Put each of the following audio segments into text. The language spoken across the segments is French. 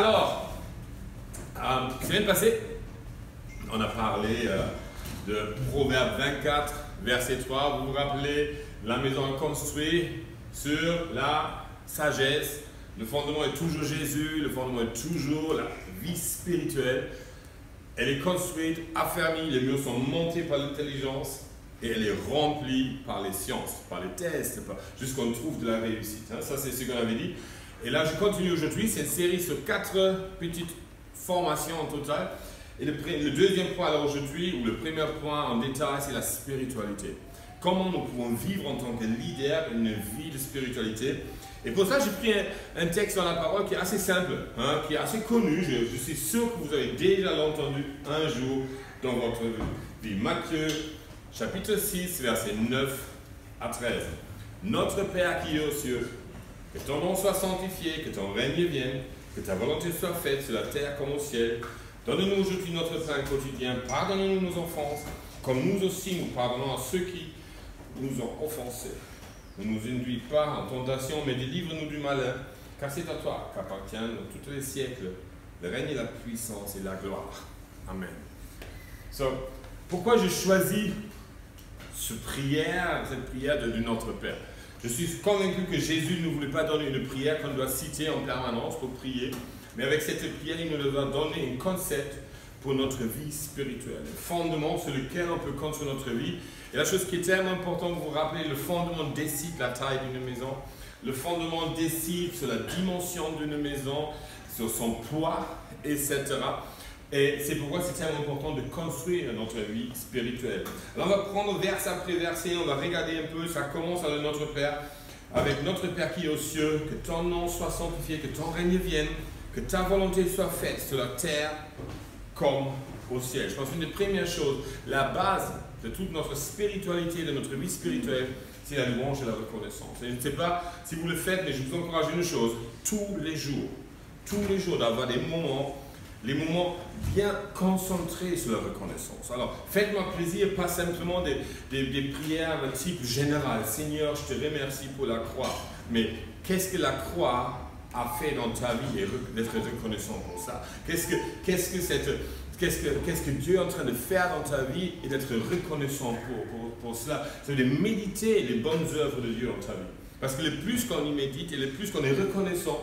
Alors, semaine passée, on a parlé de Proverbe 24, verset 3. Vous vous rappelez, la maison est construite sur la sagesse. Le fondement est toujours Jésus, le fondement est toujours la vie spirituelle. Elle est construite, affermie, les murs sont montés par l'intelligence et elle est remplie par les sciences, par les tests, jusqu'on trouve de la réussite. Ça, c'est ce qu'on avait dit. Et là, je continue aujourd'hui. C'est une série sur 4 petites formations en total. Et le deuxième point alors aujourd'hui, ou le premier point en détail, c'est la spiritualité. Comment nous pouvons vivre en tant que leader une vie de spiritualité. Et pour ça, j'ai pris un texte dans la parole qui est assez simple, qui est assez connu. Je suis sûr que vous avez déjà entendu un jour dans votre vie. Matthieu, chapitre 6, versets 9 à 13. Notre Père qui est aux cieux, que ton nom soit sanctifié, que ton règne vienne, que ta volonté soit faite sur la terre comme au ciel. Donne-nous aujourd'hui notre pain quotidien. Pardonne-nous nos offenses, comme nous aussi nous pardonnons à ceux qui nous ont offensés. Ne nous induis pas en tentation, mais délivre-nous du malin, car c'est à toi qu'appartiennent dans tous les siècles le règne et la puissance et la gloire. Amen. Pourquoi je choisis cette prière de notre Père? Je suis convaincu que Jésus ne voulait pas donner une prière qu'on doit citer en permanence pour prier, mais avec cette prière, il nous a donné un concept pour notre vie spirituelle, un fondement sur lequel on peut construire notre vie. Et la chose qui est tellement importante, vous vous rappelez, le fondement décide la taille d'une maison, le fondement décide sur la dimension d'une maison, sur son poids, etc. Et c'est pourquoi c'est tellement important de construire notre vie spirituelle. Alors on va prendre verset après verset, on va regarder un peu, ça commence avec notre Père, qui est aux cieux, que ton nom soit sanctifié, que ton règne vienne, que ta volonté soit faite sur la terre comme au ciel. Je pense qu'une des premières choses, la base de toute notre spiritualité, de notre vie spirituelle, c'est la louange et la reconnaissance. Et je ne sais pas si vous le faites, mais je vous encourage une chose, tous les jours d'avoir des moments, les moments bien concentrés sur la reconnaissance. Alors, faites-moi plaisir, pas simplement des prières de type général. Seigneur, je te remercie pour la croix. Mais qu'est-ce que la croix a fait dans ta vie et d'être reconnaissant pour ça? Qu'est-ce que Dieu est en train de faire dans ta vie et d'être reconnaissant pour cela? C'est de méditer les bonnes œuvres de Dieu dans ta vie. Parce que le plus qu'on y médite et le plus qu'on est reconnaissant,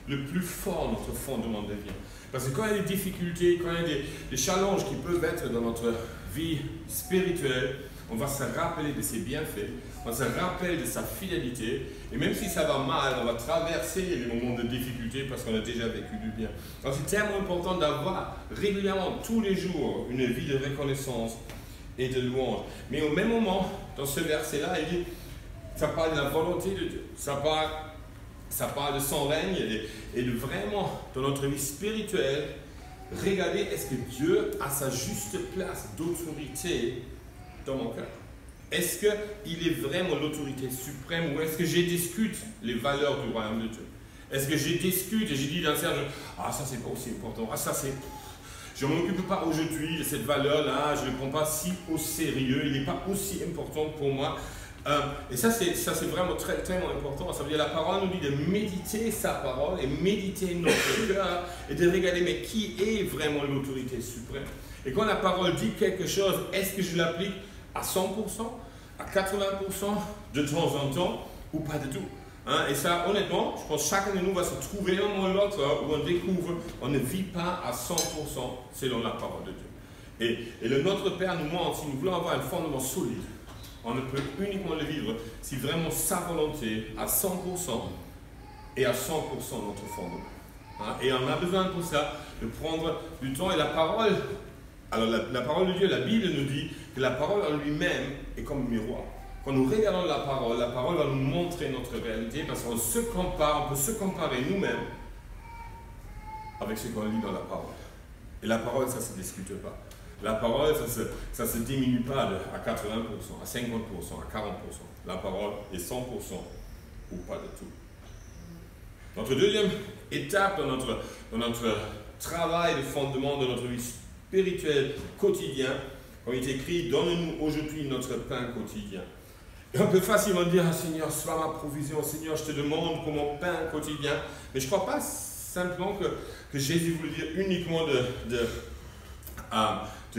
le plus fort notre fondement devient. Parce que quand il y a des difficultés, quand il y a des challenges qui peuvent être dans notre vie spirituelle, on va se rappeler de ses bienfaits, on va se rappeler de sa fidélité, et même si ça va mal, on va traverser les moments de difficulté parce qu'on a déjà vécu du bien. Donc c'est tellement important d'avoir régulièrement, tous les jours, une vie de reconnaissance et de louange. Mais au même moment, dans ce verset-là, il dit, ça parle de la volonté de Dieu, ça parle de son règne et de vraiment, dans notre vie spirituelle, regarder est-ce que Dieu a sa juste place d'autorité dans mon cœur. Est-ce qu'il est vraiment l'autorité suprême ou est-ce que je discute les valeurs du royaume de Dieu? Est-ce que je discute et je dis dans Serge, ah ça c'est pas aussi important, ah ça c'est... Je ne m'occupe pas aujourd'hui de cette valeur-là, je ne le prends pas si au sérieux, il n'est pas aussi important pour moi. Et ça c'est vraiment tellement important. Ça veut dire la parole nous dit de méditer sa parole et méditer notre cœur et de regarder mais qui est vraiment l'autorité suprême. Et quand la parole dit quelque chose, est-ce que je l'applique à 100%, à 80%, de temps en temps ou pas du tout? Et ça, honnêtement, je pense que chacun de nous va se trouver un moment ou l'autre où on découvre on ne vit pas à 100% selon la parole de Dieu. Et le Notre Père nous montre, si nous voulons avoir un fondement solide, on ne peut uniquement le vivre si vraiment sa volonté à 100% et à 100% notre fondement. Et on a besoin pour ça de prendre du temps. Et la parole, alors la parole de Dieu, la Bible nous dit que la parole en lui-même est comme un miroir. Quand nous regardons la parole va nous montrer notre réalité parce qu'on se compare, on peut se comparer nous-mêmes avec ce qu'on lit dans la parole. Et la parole, ça ne se discute pas. La parole, ça ne se diminue pas à 80%, à 50%, à 40%. La parole est 100% ou pas de tout. Notre deuxième étape dans notre travail de fondement de notre vie spirituelle quotidienne, comme il est écrit, donne-nous aujourd'hui notre pain quotidien. Et on peut facilement dire, Seigneur, sois ma provision, Seigneur, je te demande pour mon pain quotidien. Mais je ne crois pas simplement que Jésus voulait dire uniquement de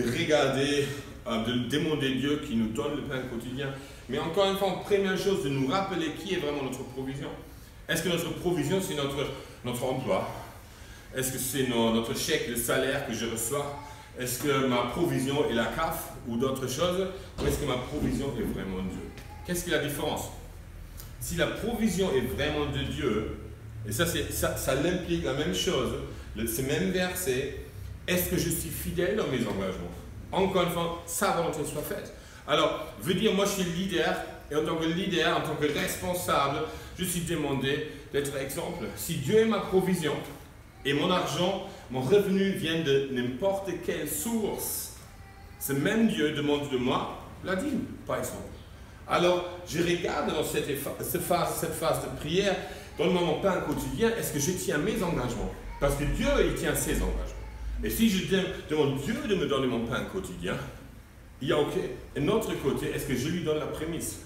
regarder, de demander Dieu qui nous donne le pain quotidien. Mais encore une fois, première chose, de nous rappeler qui est vraiment notre provision. Est-ce que notre provision, c'est notre emploi? Est-ce que c'est notre chèque de salaire que je reçois? Est-ce que ma provision est la CAF ou d'autres choses? Ou est-ce que ma provision est vraiment Dieu? Qu'est-ce qui est la différence? Si la provision est vraiment de Dieu, et ça implique la même chose, ce même verset, est-ce que je suis fidèle dans mes engagements? Encore une fois, sa volonté soit faite. Alors, veut dire, moi je suis leader, et en tant que leader, en tant que responsable, je suis demandé d'être exemple. Si Dieu est ma provision, et mon argent, mon revenu vient de n'importe quelle source, ce même Dieu demande de moi la dîme, par exemple. Alors, je regarde dans cette phase de prière, donne-moi mon pain quotidien, est-ce que je tiens mes engagements? Parce que Dieu, il tient ses engagements. Et si je demande Dieu de me donner mon pain quotidien, il y a OK. Et de notre côté, est-ce que je lui donne la prémisse?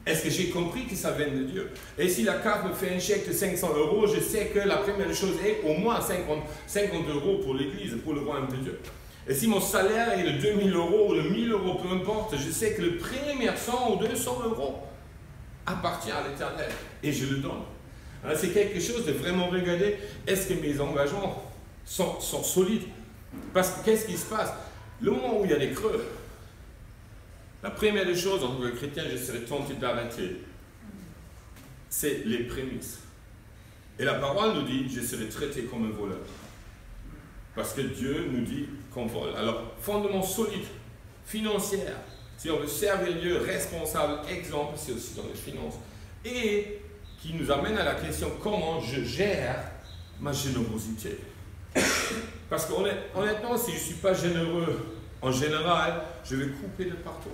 Est-ce que j'ai compris que ça vient de Dieu? Et si la CAF me fait un chèque de 500 €, je sais que la première chose est au moins 50 € pour l'Église, pour le royaume de Dieu. Et si mon salaire est de 2000 € ou de 1000 €, peu importe, je sais que le premier 100 ou 200 € appartient à l'Éternel et je le donne. C'est quelque chose de vraiment regarder, est-ce que mes engagements sont solides? Parce que qu'est-ce qui se passe? Le moment où il y a des creux, la première des choses, en tant que chrétien, je serais tenté d'arrêter. C'est les prémices. Et la parole nous dit, je serai traité comme un voleur. Parce que Dieu nous dit qu'on vole. Alors, fondement solide, financier, si on veut servir Dieu, responsable, exemple, c'est aussi dans les finances. Et qui nous amène à la question, comment je gère ma générosité? Parce qu'honnêtement, si je ne suis pas généreux en général, je vais couper de partout.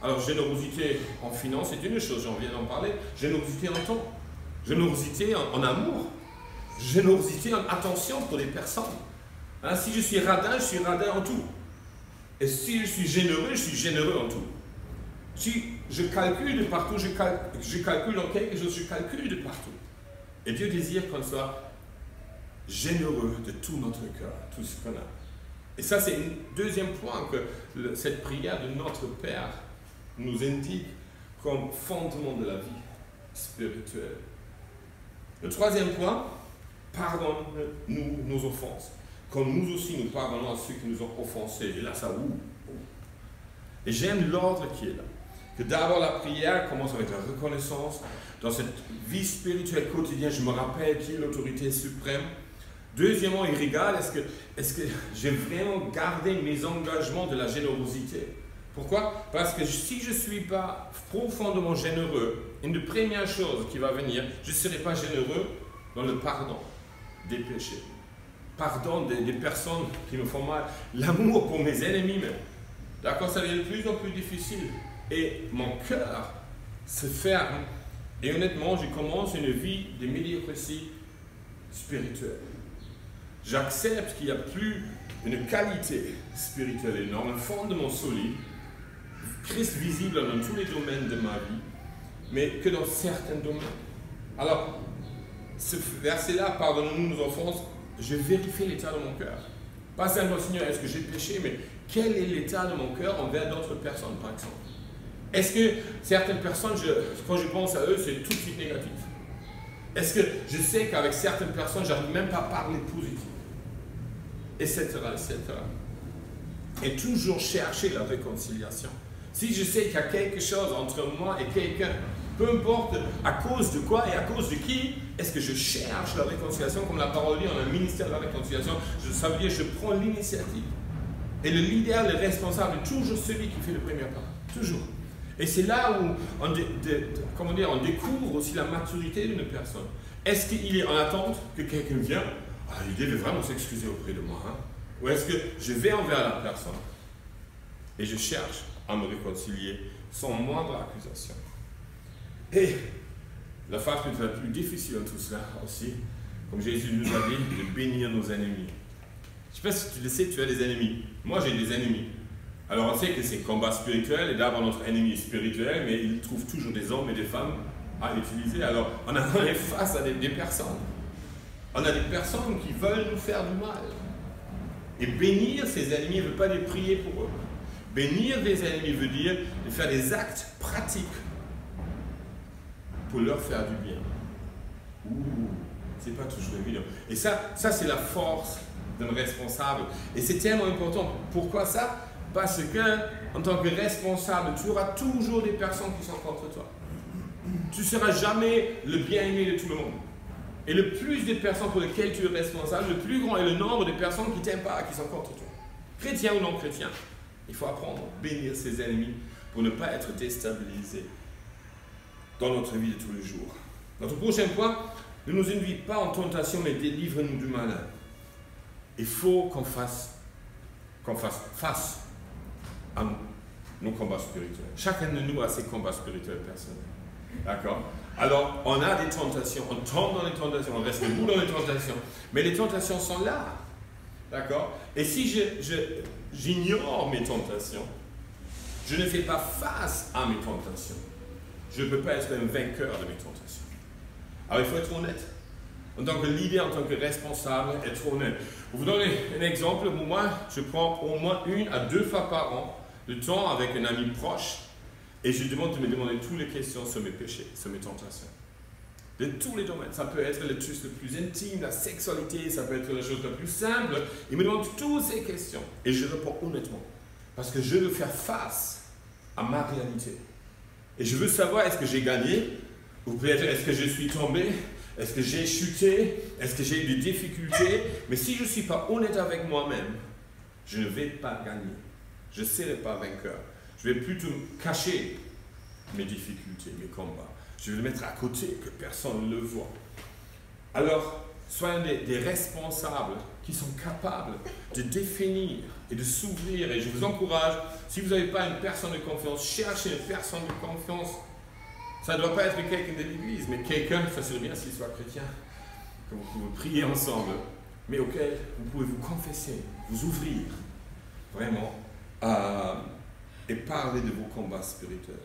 Alors, générosité en finance, c'est une chose, j'en viens d'en parler. Générosité en temps, générosité en amour, générosité en attention pour les personnes. Si je suis radin en tout. Et si je suis généreux en tout. Si je calcule de partout, je calcule dans quelque chose, je calcule de partout. Et Dieu désire qu'on soit généreux de tout notre cœur, tout ce qu'on a. Et ça, c'est un deuxième point que cette prière de notre Père nous indique comme fondement de la vie spirituelle. Le troisième point, pardonne-nous nos offenses, comme nous aussi nous pardonnons à ceux qui nous ont offensés. Et là, ça ouvre. Et j'aime l'ordre qui est là. Que d'abord la prière commence avec la reconnaissance. Dans cette vie spirituelle quotidienne, je me rappelle qui est l'autorité suprême. Deuxièmement, il regarde, est-ce que j'ai vraiment gardé mes engagements de la générosité? Pourquoi? Parce que si je ne suis pas profondément généreux, une des premières choses qui va venir, je ne serai pas généreux dans le pardon des péchés. Pardon des personnes qui me font mal. L'amour pour mes ennemis même. D'accord? Ça devient de plus en plus difficile. Et mon cœur se ferme. Et honnêtement, je commence une vie de médiocrité spirituelle. J'accepte qu'il n'y a plus une qualité spirituelle énorme, un fondement solide, Christ visible dans tous les domaines de ma vie, mais que dans certains domaines. Alors, ce verset-là, pardonnons-nous nos offenses, je vérifie l'état de mon cœur. Pas simplement, Seigneur, est-ce que j'ai péché, mais quel est l'état de mon cœur envers d'autres personnes, par exemple? Est-ce que certaines personnes, quand je pense à eux, c'est tout de suite négatif? Est-ce que je sais qu'avec certaines personnes, je n'arrive même pas à parler positif? Etc., etc. Et toujours chercher la réconciliation. Si je sais qu'il y a quelque chose entre moi et quelqu'un, peu importe à cause de quoi et à cause de qui, est-ce que je cherche la réconciliation? Comme la parole dit, on a un ministère de la réconciliation, ça veut dire que je prends l'initiative. Et le leader, le responsable, est toujours celui qui fait le premier pas. Toujours. Et c'est là où on découvre aussi la maturité d'une personne. Est-ce qu'il est en attente que quelqu'un vienne? Il devait vraiment s'excuser auprès de moi. Ou est-ce que je vais envers la personne et je cherche à me réconcilier sans moindre accusation? Et la phase la plus difficile dans tout cela aussi, comme Jésus nous a dit, de bénir nos ennemis. Je ne sais pas si tu le sais, tu as des ennemis. Moi, j'ai des ennemis. Alors, on sait que c'est combat spirituel, et d'abord notre ennemi est spirituel, mais il trouve toujours des hommes et des femmes à utiliser. Alors, on est face à des personnes. On a des personnes qui veulent nous faire du mal. Et bénir ses ennemis ne veut pas les prier pour eux. Bénir des ennemis veut dire de faire des actes pratiques pour leur faire du bien. C'est pas toujours évident. Et ça c'est la force d'un responsable. Et c'est tellement important. Pourquoi ça? Parce que, en tant que responsable, tu auras toujours des personnes qui sont contre toi. Tu ne seras jamais le bien-aimé de tout le monde. Et le plus de personnes pour lesquelles tu es responsable, le plus grand est le nombre de personnes qui ne t'aiment pas, qui sont contre toi. Chrétien ou non chrétien. Il faut apprendre à bénir ses ennemis pour ne pas être déstabilisé dans notre vie de tous les jours. Notre prochain point, ne nous invite pas en tentation, mais délivre-nous du malin. Il faut qu'on fasse face à nos combats spirituels. Chacun de nous a ses combats spirituels personnels. D'accord? Alors, on a des tentations, on tombe dans les tentations, on reste debout dans les tentations, mais les tentations sont là. D'accord? Et si j'ignore mes tentations, je ne fais pas face à mes tentations, je ne peux pas être un vainqueur de mes tentations. Alors, il faut être honnête. En tant que leader, en tant que responsable, être honnête. Pour vous donner un exemple, moi, je prends au moins 1 à 2 fois par an le temps avec un ami proche et je demande de me demander toutes les questions sur mes péchés, sur mes tentations. De tous les domaines. Ça peut être le truc le plus intime, la sexualité, ça peut être la chose la plus simple. Il me demande toutes ces questions et je réponds honnêtement. Parce que je veux faire face à ma réalité. Et je veux savoir est-ce que j'ai gagné ou peut-être est-ce que je suis tombé. Est-ce que j'ai chuté? Est-ce que j'ai eu des difficultés? Mais si je ne suis pas honnête avec moi-même, je ne vais pas gagner. Je ne serai pas vainqueur. Je vais plutôt cacher mes difficultés, mes combats. Je vais le mettre à côté, que personne ne le voit. Alors, soyons des responsables qui sont capables de définir et de s'ouvrir. Et je vous encourage, si vous n'avez pas une personne de confiance, cherchez une personne de confiance. Ça ne doit pas être quelqu'un de l'église, mais quelqu'un, ça serait bien s'il soit chrétien, que vous pouvez prier ensemble, mais auquel vous pouvez vous confesser, vous ouvrir, vraiment, et parler de vos combats spirituels.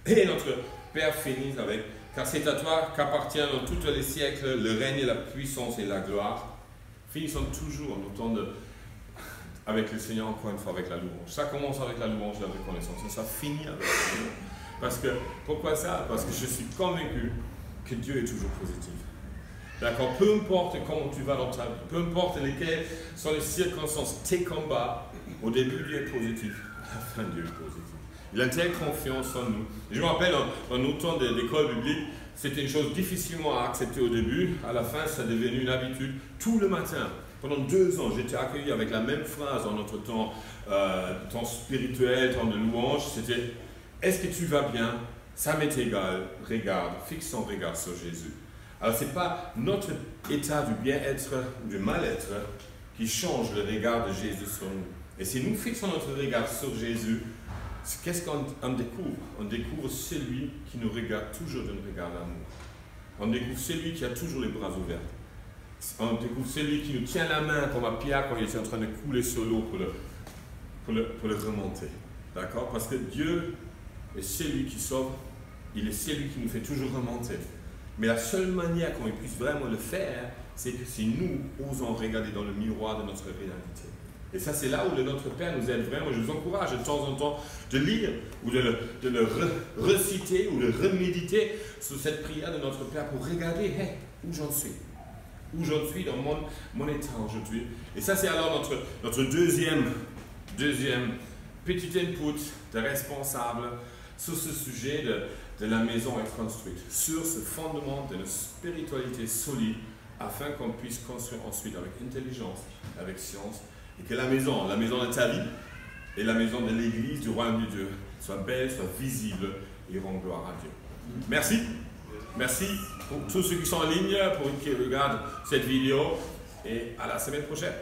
Et notre Père finit avec, car c'est à toi qu'appartient dans tous les siècles le règne, la puissance et la gloire. Finissons toujours nos temps avec le Seigneur, encore une fois, avec la louange. Ça commence avec la louange et la reconnaissance, et ça finit avec la louange. Parce que, pourquoi ça? Parce que je suis convaincu que Dieu est toujours positif. D'accord? Peu importe comment tu vas dans ta vie, peu importe lesquelles sont les circonstances, tes combats, au début Dieu est positif, à la fin Dieu est positif. Il a une telle confiance en nous. Et je me rappelle, en nos temps d'école biblique, c'était une chose difficilement à accepter au début. À la fin, ça est devenu une habitude. Tout le matin, pendant 2 ans, j'étais accueilli avec la même phrase dans notre temps spirituel, temps de louange. C'était « Est-ce que tu vas bien? Ça m'est égal. Regarde, fixe ton regard sur Jésus. » Alors, ce n'est pas notre état du bien-être ou du mal-être qui change le regard de Jésus sur nous. Et si nous fixons notre regard sur Jésus, qu'est-ce qu'on découvre? On découvre celui qui nous regarde toujours d'un regard d'amour. On découvre celui qui a toujours les bras ouverts. On découvre celui qui nous tient la main comme à Pierre quand il était en train de couler sur l'eau pour le remonter. D'accord? Parce que Dieu est celui qui sauve, il est celui qui nous fait toujours remonter. Mais la seule manière qu'on puisse vraiment le faire, c'est que si nous osons regarder dans le miroir de notre réalité. Et ça, c'est là où notre Père nous aide vraiment. Je vous encourage de temps en temps de lire ou de le reciter ou de reméditer sur cette prière de notre Père pour regarder où j'en suis. Où j'en suis dans mon état aujourd'hui. Et ça, c'est alors notre deuxième petit input de responsable sur ce sujet de la maison construite, sur ce fondement de notre spiritualité solide, afin qu'on puisse construire ensuite avec intelligence, avec science, et que la maison de ta vie et la maison de l'Église du royaume de Dieu soit belle, soit visible et rend gloire à Dieu. Merci. Merci pour tous ceux qui sont en ligne, pour ceux qui regardent cette vidéo, et à la semaine prochaine.